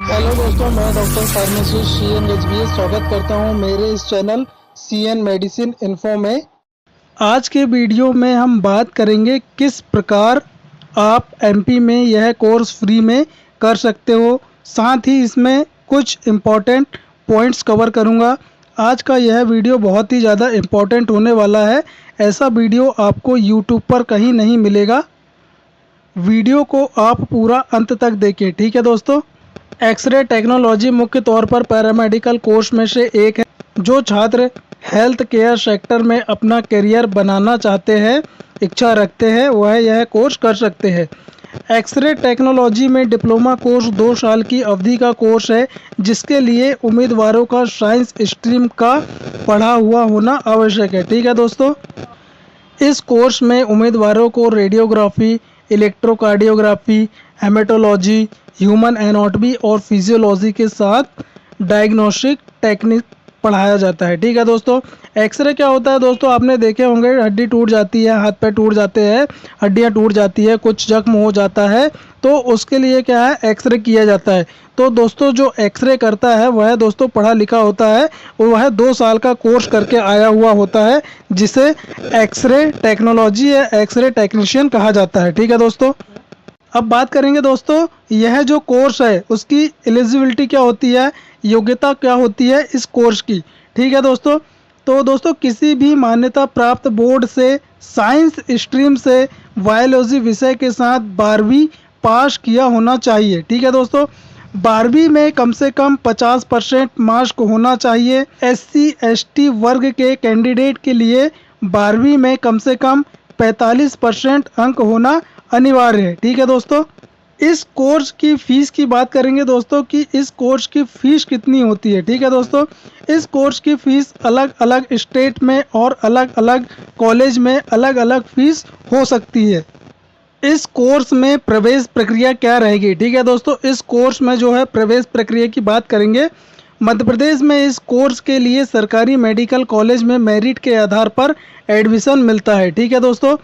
Hello दोस्तों, मैं doctor pharmacist CN गजबीर स्वागत करता हूं मेरे इस चैनल CN मेडिसिन इन्फो में। आज के वीडियो में हम बात करेंगे किस प्रकार आप MP में यह कोर्स फ्री में कर सकते हो। साथ ही इसमें कुछ इम्पोर्टेंट पॉइंट्स कवर करूंगा। आज का यह वीडियो बहुत ही ज़्यादा इम्पोर्टेंट होने वाला है। ऐसा वीडियो आपको YouTube पर कहीं नहीं मिलेगा। वीडियो को आप पूरा अंत तक देखिए, ठीक है दोस्तों। एक्सरे टेक्नोलॉजी मुख्य तौर पर पैरामेडिकल कोर्स में से एक है। जो छात्र हेल्थ केयर सेक्टर में अपना करियर बनाना चाहते हैं, इच्छा रखते हैं, वह यह कोर्स कर सकते हैं। एक्सरे टेक्नोलॉजी में डिप्लोमा कोर्स 2 साल की अवधि का कोर्स है, जिसके लिए उम्मीदवारों का साइंस स्ट्रीम का पढ़ा हुआ होना आवश्यक है, ठीक है दोस्तों। इस कोर्स में उम्मीदवारों को radiography, electrocardiography, haematology, human anatomy और फिजियोलॉजी के साथ डायग्नोस्टिक टेक्निक पढ़ाया जाता है, ठीक है दोस्तों। एक्सरे क्या होता है दोस्तों, आपने देखे होंगे, हड्डी टूट जाती है, हाथ पैर टूट जाते हैं, हड्डियां टूट जाती है, कुछ जख्म हो जाता है, तो उसके लिए क्या है, एक्सरे किया जाता है। तो दोस्तों जो एक्सरे करता है वह दोस्तों पढ़ा लिखा होता है और वह 2 साल का कोर्स करके आया हुआ होता है, जिसे एक्सरे टेक्नोलॉजी या एक्सरे टेक्नीशियन कहा जाता है, ठीक है दोस्तों। अब बात करेंगे दोस्तों, यह जो कोर्स है उसकी एलिजिबिलिटी क्या होती है, योग्यता क्या होती है इस कोर्स की, ठीक है दोस्तों। तो दोस्तों किसी भी मान्यता प्राप्त बोर्ड से साइंस स्ट्रीम से बायोलॉजी विषय के साथ 12वीं पास किया होना चाहिए, ठीक है दोस्तों। 12वीं में कम से कम 50% मार्क्स होना चाहिए। SC ST वर्ग के कैंडिडेट के लिए 12वीं में कम से कम 45% अंक होना अनिवार्य है, ठीक है दोस्तों। इस कोर्स की फीस की बात करेंगे दोस्तों कि इस कोर्स की फीस कितनी होती है, ठीक है दोस्तों। इस कोर्स की फीस अलग अलग स्टेट में और अलग अलग कॉलेज में अलग अलग फीस हो सकती है। इस कोर्स में प्रवेश प्रक्रिया क्या रहेगी, ठीक है दोस्तों। इस कोर्स में जो है प्रवेश प्रक्रिया की बात करेंगे। मध्य प्रदेश में इस कोर्स के लिए सरकारी मेडिकल कॉलेज में मेरिट के आधार पर एडमिशन मिलता है, ठीक है दोस्तों।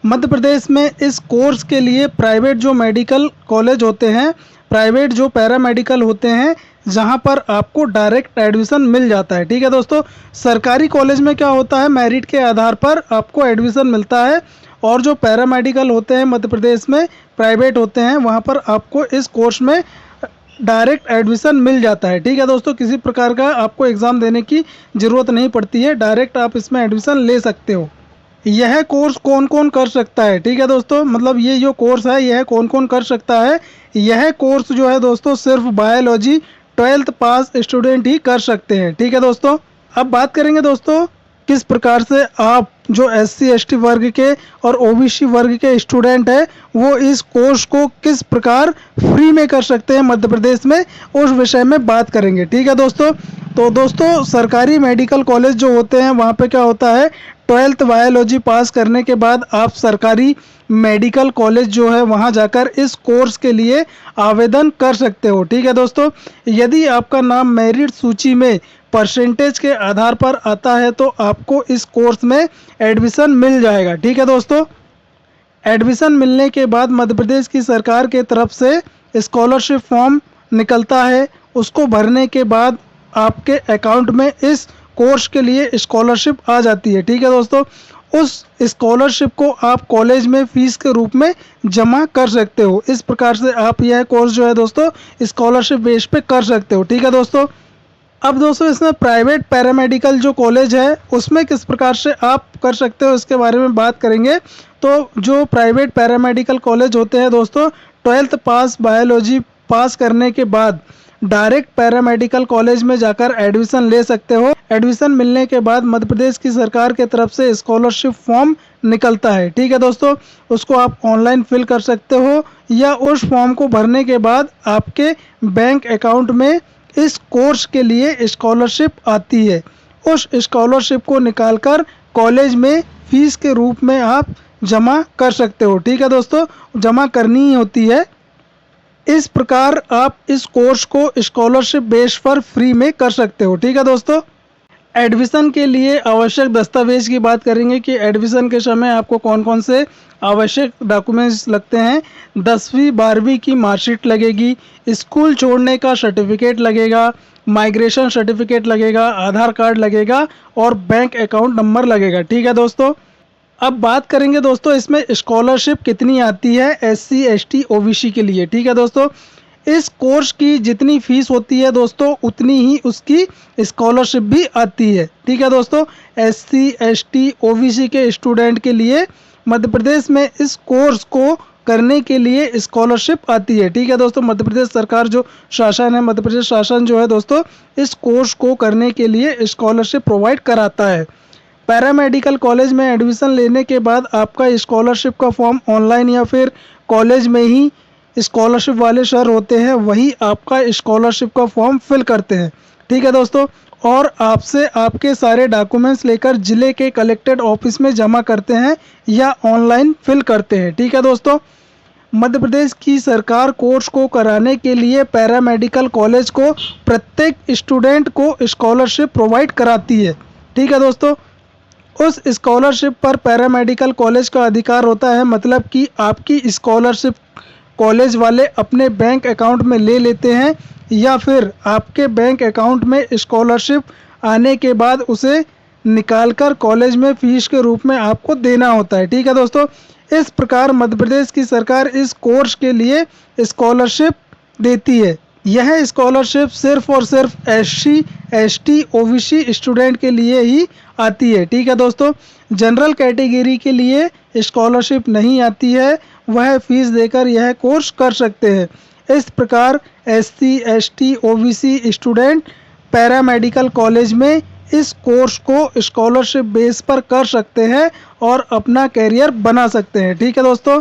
मध्य प्रदेश में इस कोर्स के लिए प्राइवेट जो मेडिकल कॉलेज होते हैं, प्राइवेट जो पैरामेडिकल होते हैं, जहां पर आपको डायरेक्ट एडमिशन मिल जाता है, ठीक है दोस्तों। सरकारी कॉलेज में क्या होता है, मेरिट के आधार पर आपको एडमिशन मिलता है, और जो पैरामेडिकल होते हैं मध्य प्रदेश में प्राइवेट होते हैं, वहां पर आपको इस कोर्स में डायरेक्ट एडमिशन मिल जाता है, ठीक है दोस्तों। किसी प्रकार का आपको एग्ज़ाम देने की ज़रूरत नहीं पड़ती है, डायरेक्ट आप इसमें एडमिशन ले सकते हो। यह कोर्स कौन कौन कर सकता है, ठीक है दोस्तों, मतलब ये जो कोर्स है यह कौन कौन कर सकता है। यह कोर्स जो है दोस्तों सिर्फ बायोलॉजी 12th पास स्टूडेंट ही कर सकते हैं, ठीक है दोस्तों। अब बात करेंगे दोस्तों किस प्रकार से आप जो SC ST वर्ग के और OBC वर्ग के स्टूडेंट हैं वो इस कोर्स को किस प्रकार फ्री में कर सकते हैं मध्य प्रदेश में, उस विषय में बात करेंगे, ठीक है दोस्तों। तो दोस्तों सरकारी मेडिकल कॉलेज जो होते हैं वहाँ पे क्या होता है, 12th बायोलॉजी पास करने के बाद आप सरकारी मेडिकल कॉलेज जो है वहाँ जाकर इस कोर्स के लिए आवेदन कर सकते हो, ठीक है दोस्तों। यदि आपका नाम मेरिट सूची में परसेंटेज के आधार पर आता है तो आपको इस कोर्स में एडमिशन मिल जाएगा, ठीक है दोस्तों। एडमिशन मिलने के बाद मध्य प्रदेश की सरकार के तरफ से स्कॉलरशिप फॉर्म निकलता है। उसको भरने के बाद आपके अकाउंट में इस कोर्स के लिए स्कॉलरशिप आ जाती है, ठीक है दोस्तों। उस स्कॉलरशिप को आप कॉलेज में फीस के रूप में जमा कर सकते हो। इस प्रकार से आप यह कोर्स जो है दोस्तों स्कॉलरशिप बेस पे कर सकते हो, ठीक है दोस्तों। अब दोस्तों इसमें प्राइवेट पैरामेडिकल जो कॉलेज है उसमें किस प्रकार से आप कर सकते हो इसके बारे में बात करेंगे। तो जो प्राइवेट पैरामेडिकल कॉलेज होते हैं दोस्तों, 12th पास बायोलॉजी पास करने के बाद डायरेक्ट पैरामेडिकल कॉलेज में जाकर एडमिशन ले सकते हो। एडमिशन मिलने के बाद मध्य प्रदेश की सरकार के तरफ से स्कॉलरशिप फॉर्म निकलता है, ठीक है दोस्तों। उसको आप ऑनलाइन फिल कर सकते हो या उस फॉर्म को भरने के बाद आपके बैंक अकाउंट में इस कोर्स के लिए स्कॉलरशिप आती है। उस स्कॉलरशिप को निकालकर कॉलेज में फीस के रूप में आप जमा कर सकते हो, ठीक है दोस्तों। जमा करनी ही होती है। इस प्रकार आप इस कोर्स को स्कॉलरशिप बेस पर फ्री में कर सकते हो, ठीक है दोस्तों। एडमिशन के लिए आवश्यक दस्तावेज की बात करेंगे कि एडमिशन के समय आपको कौन कौन से आवश्यक डॉक्यूमेंट्स लगते हैं। 10वीं 12वीं की मार्कशीट लगेगी, स्कूल छोड़ने का सर्टिफिकेट लगेगा, माइग्रेशन सर्टिफिकेट लगेगा, आधार कार्ड लगेगा और बैंक अकाउंट नंबर लगेगा। ठीक है दोस्तों। अब बात करेंगे दोस्तों इसमें स्कॉलरशिप कितनी आती है SC ST OBC के लिए। ठीक है दोस्तों, इस कोर्स की जितनी फीस होती है दोस्तों उतनी ही उसकी स्कॉलरशिप भी आती है। ठीक है दोस्तों, SC ST OBC के स्टूडेंट के लिए मध्य प्रदेश में इस कोर्स को करने के लिए स्कॉलरशिप आती है। ठीक है दोस्तों, मध्य प्रदेश सरकार जो शासन है, मध्य प्रदेश शासन जो है दोस्तों, इस कोर्स को करने के लिए स्कॉलरशिप प्रोवाइड कराता है। पैरामेडिकल कॉलेज में एडमिशन लेने के बाद आपका स्कॉलरशिप का फॉर्म ऑनलाइन या फिर कॉलेज में ही स्कॉलरशिप वाले सर होते हैं, वही आपका स्कॉलरशिप का फॉर्म फिल करते हैं। ठीक है दोस्तों, और आपसे आपके सारे डॉक्यूमेंट्स लेकर जिले के कलेक्टेड ऑफिस में जमा करते हैं या ऑनलाइन फिल करते हैं। ठीक है दोस्तों, मध्य प्रदेश की सरकार कोर्स को कराने के लिए पैरामेडिकल कॉलेज को प्रत्येक स्टूडेंट को स्कॉलरशिप प्रोवाइड कराती है। ठीक है दोस्तों, उस स्कॉलरशिप पर पैरामेडिकल कॉलेज का अधिकार होता है, मतलब कि आपकी स्कॉलरशिप कॉलेज वाले अपने बैंक अकाउंट में ले लेते हैं या फिर आपके बैंक अकाउंट में स्कॉलरशिप आने के बाद उसे निकालकर कॉलेज में फीस के रूप में आपको देना होता है। ठीक है दोस्तों, इस प्रकार मध्य प्रदेश की सरकार इस कोर्स के लिए स्कॉलरशिप देती है। यह स्कॉलरशिप सिर्फ और सिर्फ SC ST OBC स्टूडेंट के लिए ही आती है। ठीक है दोस्तों, जनरल कैटेगरी के लिए स्कॉलरशिप नहीं आती है, वह फीस देकर यह कोर्स कर सकते हैं। इस प्रकार SC ST OBC student paramedical college में इस कोर्स को स्कॉलरशिप बेस पर कर सकते हैं और अपना कैरियर बना सकते हैं। ठीक है दोस्तों,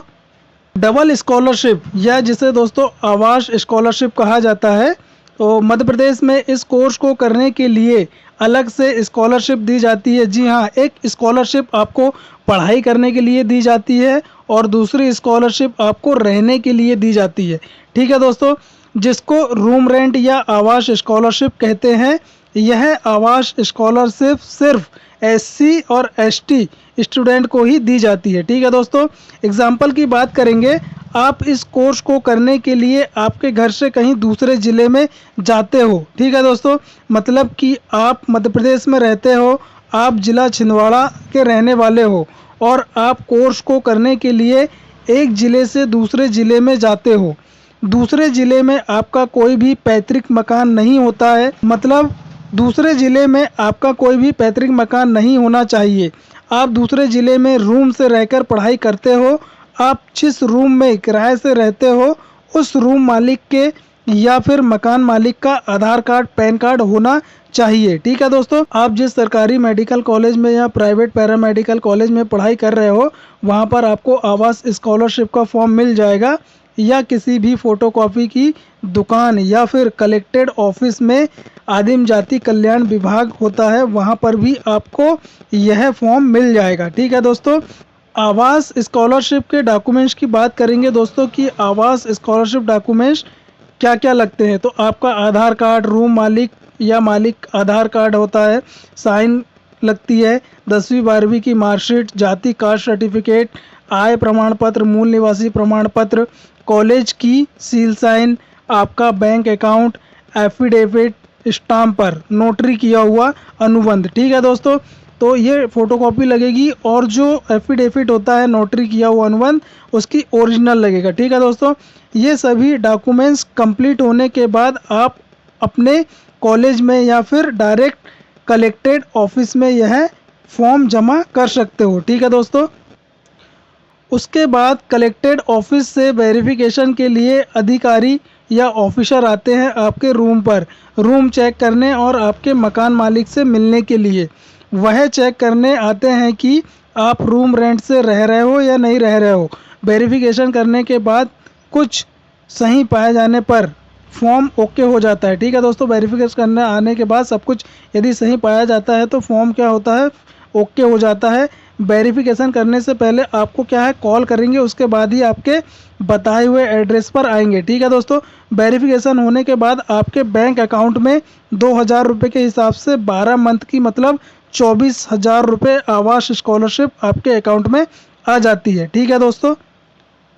डबल स्कॉलरशिप या जिसे दोस्तों आवास स्कॉलरशिप कहा जाता है, तो मध्य प्रदेश में इस कोर्स को करने के लिए अलग से स्कॉलरशिप दी जाती है। जी हाँ, एक स्कॉलरशिप आपको पढ़ाई करने के लिए दी जाती है और दूसरी स्कॉलरशिप आपको रहने के लिए दी जाती है। ठीक है दोस्तों, जिसको रूम रेंट या आवास स्कॉलरशिप कहते हैं। यह आवास स्कॉलरशिप सिर्फ SC और ST स्टूडेंट को ही दी जाती है। ठीक है दोस्तों, एग्जाम्पल की बात करेंगे, आप इस कोर्स को करने के लिए आपके घर से कहीं दूसरे ज़िले में जाते हो। ठीक है दोस्तों, मतलब कि आप मध्य प्रदेश में रहते हो, आप ज़िला छिंदवाड़ा के रहने वाले हो और आप कोर्स को करने के लिए एक ज़िले से दूसरे ज़िले में जाते हो। दूसरे ज़िले में आपका कोई भी पैतृक मकान नहीं होता है, मतलब दूसरे ज़िले में आपका कोई भी पैतृक मकान नहीं होना चाहिए। आप दूसरे ज़िले में रूम से रहकर पढ़ाई करते हो। आप जिस रूम में किराए से रहते हो उस रूम मालिक के या फिर मकान मालिक का आधार कार्ड पैन कार्ड होना चाहिए। ठीक है दोस्तों, आप जिस सरकारी मेडिकल कॉलेज में या प्राइवेट पैरामेडिकल कॉलेज में पढ़ाई कर रहे हो वहाँ पर आपको आवास स्कॉलरशिप का फॉर्म मिल जाएगा, या किसी भी फोटोकॉपी की दुकान या फिर कलेक्टेड ऑफिस में आदिम जाति कल्याण विभाग होता है, वहाँ पर भी आपको यह फॉर्म मिल जाएगा। ठीक है दोस्तों, आवास स्कॉलरशिप के डॉक्यूमेंट्स की बात करेंगे दोस्तों कि आवास स्कॉलरशिप डॉक्यूमेंट्स क्या क्या लगते हैं। तो आपका आधार कार्ड, रूम मालिक या मालिक आधार कार्ड होता है, साइन लगती है, 10वीं 12वीं की मार्कशीट, जाति कास्ट सर्टिफिकेट, आय प्रमाण पत्र, मूल निवासी प्रमाण पत्र, कॉलेज की सील साइन, आपका बैंक अकाउंट, एफिडेविट स्टाम्प पर नोटरी किया हुआ अनुबंध। ठीक है दोस्तों, तो ये फोटोकॉपी लगेगी और जो एफिडेविट होता है नोटरी किया हुआ अनुबंध उसकी ओरिजिनल लगेगा। ठीक है दोस्तों, ये सभी डॉक्यूमेंट्स कंप्लीट होने के बाद आप अपने कॉलेज में या फिर डायरेक्ट कलेक्टेड ऑफिस में यह फॉर्म जमा कर सकते हो। ठीक है दोस्तों, उसके बाद कलेक्टेड ऑफिस से वेरिफिकेशन के लिए अधिकारी या ऑफिसर आते हैं आपके रूम पर, रूम चेक करने और आपके मकान मालिक से मिलने के लिए। वह चेक करने आते हैं कि आप रूम रेंट से रह रहे हो या नहीं रह रहे हो। वेरिफिकेशन करने के बाद कुछ सही पाए जाने पर फॉर्म ओके हो जाता है। ठीक है दोस्तों, वेरिफिकेशन करने आने के बाद सब कुछ यदि सही पाया जाता है तो फॉर्म क्या होता है, ओके हो जाता है। वेरिफिकेशन करने से पहले आपको क्या है कॉल करेंगे, उसके बाद ही आपके बताए हुए एड्रेस पर आएंगे। ठीक है दोस्तों, वेरिफिकेशन होने के बाद आपके बैंक अकाउंट में 2,000 रुपये के हिसाब से 12 मंथ की मतलब 24,000 रुपये आवास स्कॉलरशिप आपके अकाउंट में आ जाती है। ठीक है दोस्तों,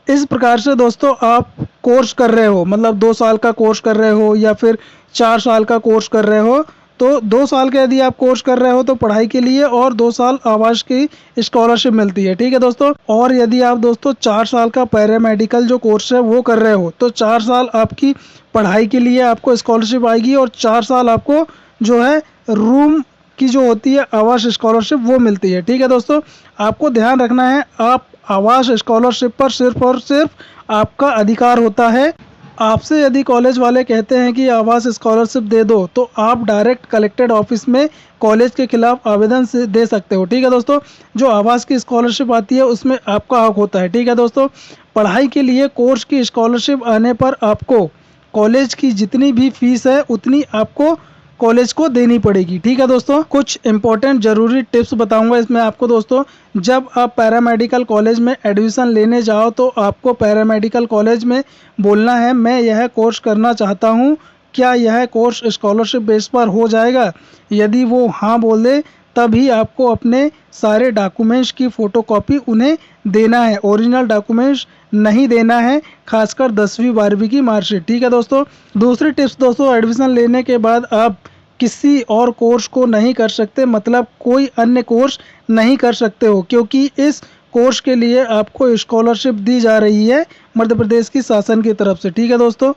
इस प्रकार से दोस्तों आप कोर्स कर रहे हो, मतलब 2 साल का कोर्स कर रहे हो या फिर 4 साल का कोर्स कर रहे हो, तो 2 साल का यदि आप कोर्स कर रहे हो तो पढ़ाई के लिए और 2 साल आवास की स्कॉलरशिप मिलती है। ठीक है दोस्तों, और यदि आप दोस्तों 4 साल का पैरामेडिकल जो कोर्स है वो कर रहे हो तो 4 साल आपकी पढ़ाई के लिए आपको स्कॉलरशिप आएगी और 4 साल आपको जो है रूम की जो होती है आवास स्कॉलरशिप वो मिलती है। ठीक है दोस्तों, आपको ध्यान रखना है, आप आवास स्कॉलरशिप पर सिर्फ और सिर्फ आपका अधिकार होता है। आपसे यदि कॉलेज वाले कहते हैं कि आवास स्कॉलरशिप दे दो तो आप डायरेक्ट कलेक्टेड ऑफिस में कॉलेज के खिलाफ आवेदन से दे सकते हो। ठीक है दोस्तों, जो आवास की स्कॉलरशिप आती है उसमें आपका हक होता है। ठीक है दोस्तों, पढ़ाई के लिए कोर्स की स्कॉलरशिप आने पर आपको कॉलेज की जितनी भी फीस है उतनी आपको कॉलेज को देनी पड़ेगी। ठीक है दोस्तों, कुछ इंपॉर्टेंट ज़रूरी टिप्स बताऊंगा इसमें आपको दोस्तों। जब आप पैरामेडिकल कॉलेज में एडमिशन लेने जाओ तो आपको पैरामेडिकल कॉलेज में बोलना है मैं यह कोर्स करना चाहता हूं, क्या यह कोर्स स्कॉलरशिप बेस पर हो जाएगा। यदि वो हाँ बोल दे तभी आपको अपने सारे डॉक्यूमेंट्स की फ़ोटोकॉपी उन्हें देना है, ओरिजिनल डॉक्यूमेंट्स नहीं देना है, खासकर 10वीं 12वीं की मार्कशीट। ठीक है दोस्तों, दूसरी टिप्स दोस्तों, एडमिशन लेने के बाद आप किसी और कोर्स को नहीं कर सकते, मतलब कोई अन्य कोर्स नहीं कर सकते हो, क्योंकि इस कोर्स के लिए आपको स्कॉलरशिप दी जा रही है मध्य प्रदेश की शासन की तरफ से। ठीक है दोस्तों,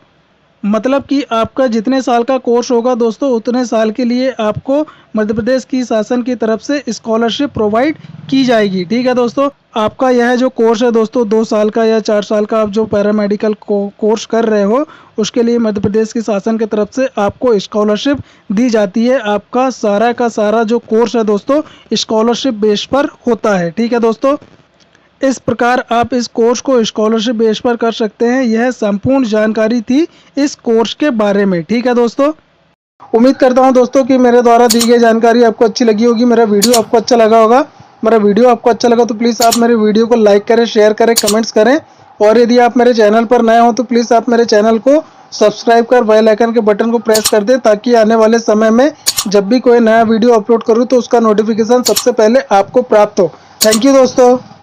मतलब कि आपका जितने साल का कोर्स होगा दोस्तों उतने साल के लिए आपको मध्य प्रदेश की शासन की तरफ से स्कॉलरशिप प्रोवाइड की जाएगी। ठीक है दोस्तों, आपका यह जो कोर्स है दोस्तों 2 साल का या 4 साल का आप जो पैरामेडिकल कोर्स कर रहे हो उसके लिए मध्य प्रदेश की शासन की तरफ से आपको स्कॉलरशिप दी जाती है। आपका सारा का सारा जो कोर्स है दोस्तों स्कॉलरशिप बेस पर होता है। ठीक है दोस्तों, इस प्रकार आप इस कोर्स को स्कॉलरशिप बेस पर कर सकते हैं। यह संपूर्ण जानकारी थी इस कोर्स के बारे में। ठीक है दोस्तों, उम्मीद करता हूं दोस्तों कि मेरे द्वारा दी गई जानकारी आपको अच्छी लगी होगी, मेरा वीडियो आपको अच्छा लगा होगा। मेरा वीडियो आपको अच्छा लगा तो प्लीज़ आप मेरे वीडियो को लाइक करें, शेयर करें, कमेंट्स करें, और यदि आप मेरे चैनल पर नए हो तो प्लीज़ आप मेरे चैनल को सब्सक्राइब कर बेल आइकन के बटन को प्रेस कर दें, ताकि आने वाले समय में जब भी कोई नया वीडियो अपलोड करूँ तो उसका नोटिफिकेशन सबसे पहले आपको प्राप्त हो। थैंक यू दोस्तों।